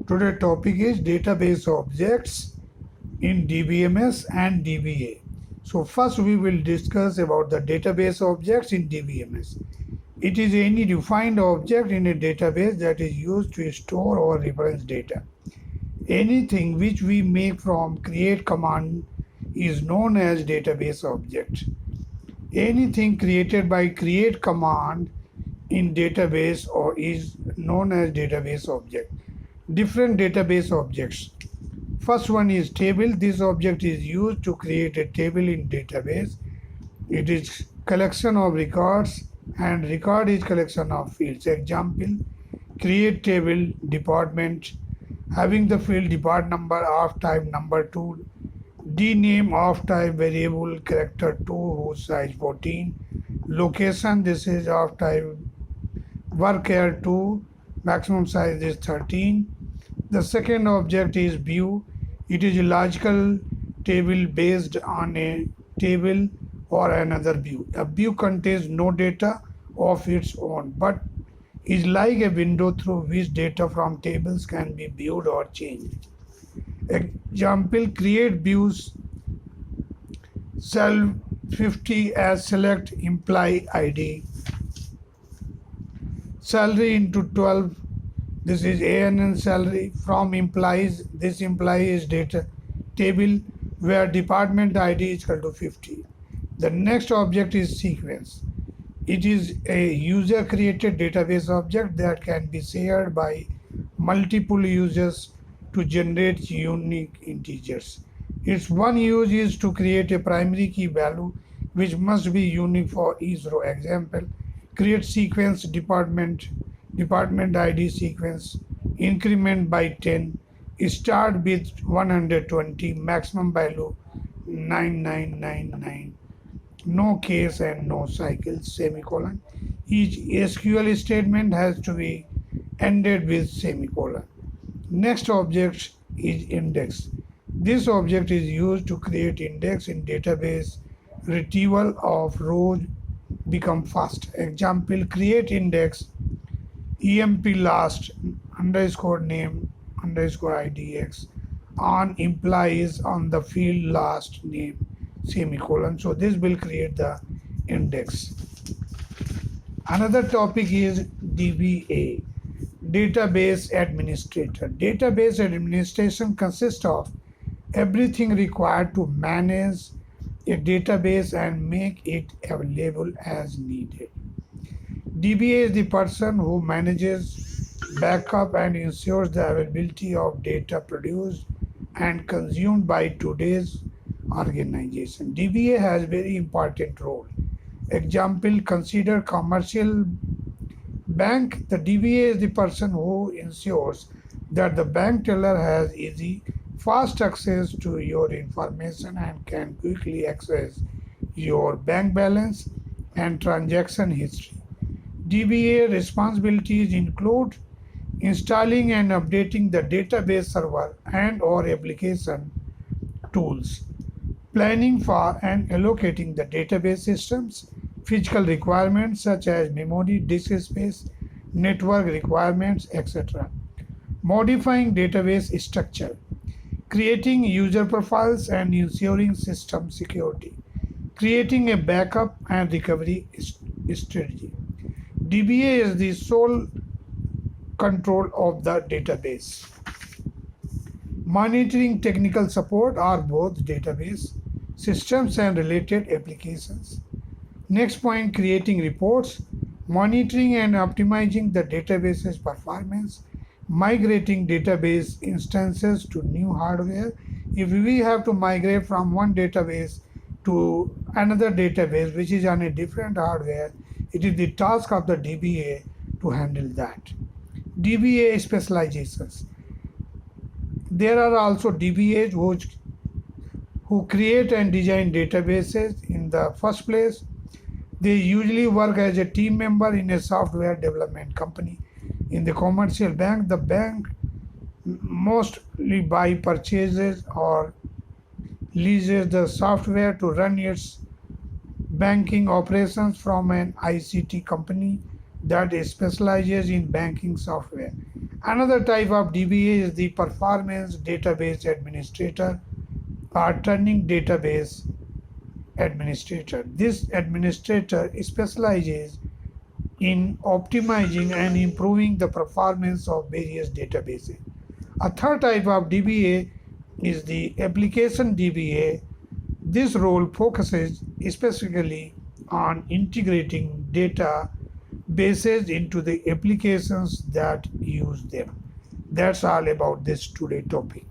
Today topic is database objects in DBMS and DBA. So first we will discuss about the database objects in DBMS. It is any defined object in a database that is used to store or reference data. Anything which we make from create command is known as database object. Anything created by create command in database or is known as database object. Different database objects. First one is table. This object is used to create a table in database. It is collection of records and record is collection of fields. Example, create table department having the field depart number of type number 2, dname of type variable character 2 whose size 14, location this is of type varchar 2, maximum size is 13. The second object is view. It is a logical table based on a table or another view. A view contains no data of its own but is like a window through which data from tables can be viewed or changed. Example, create views cell 50 as select employee ID, salary into 12, this is ANN salary, from employees, this employee is data table where department ID is equal to 50. The next object is sequence. It is a user created database object that can be shared by multiple users to generate unique integers. Its one use is to create a primary key value which must be unique for each row. Example, create sequence department ID sequence, increment by 10, start with 120, maximum value 9999, no case and no cycle, semicolon. Each SQL statement has to be ended with semicolon. Next object is index. This object is used to create index in database. Retrieval of rows become fast. Example, create index emp last underscore name underscore idx on implies on the field last name semicolon. So this will create the index. Another topic is DBA, database administrator. Database administration consists of everything required to manage a database and make it available as needed. DBA is the person who manages backup and ensures the availability of data produced and consumed by today's organization. DBA has very important role. Example, consider commercial bank. The DBA is the person who ensures that the bank teller has easy, fast access to your information and can quickly access your bank balance and transaction history. DBA responsibilities include installing and updating the database server and or application tools, planning for and allocating the database systems, physical requirements such as memory, disk space, network requirements, etc. Modifying database structure, creating user profiles and ensuring system security, creating a backup and recovery strategy. DBA is the sole control of the database. Monitoring technical support are both database systems and related applications. Next point, creating reports, monitoring and optimizing the database's performance, migrating database instances to new hardware. If we have to migrate from one database to another database which is on a different hardware, it is the task of the DBA to handle that. DBA specializations. There are also DBAs who create and design databases in the first place. They usually work as a team member in a software development company. In the commercial bank, the bank mostly buy purchases or leases the software to run its banking operations from an ICT company. that specializes in banking software. Another type of DBA is the performance database administrator or turning database administrator. This administrator specializes in optimizing and improving the performance of various databases. A third type of DBA is the application DBA. This role focuses specifically on integrating databases into the applications that use them. That's all about this today topic.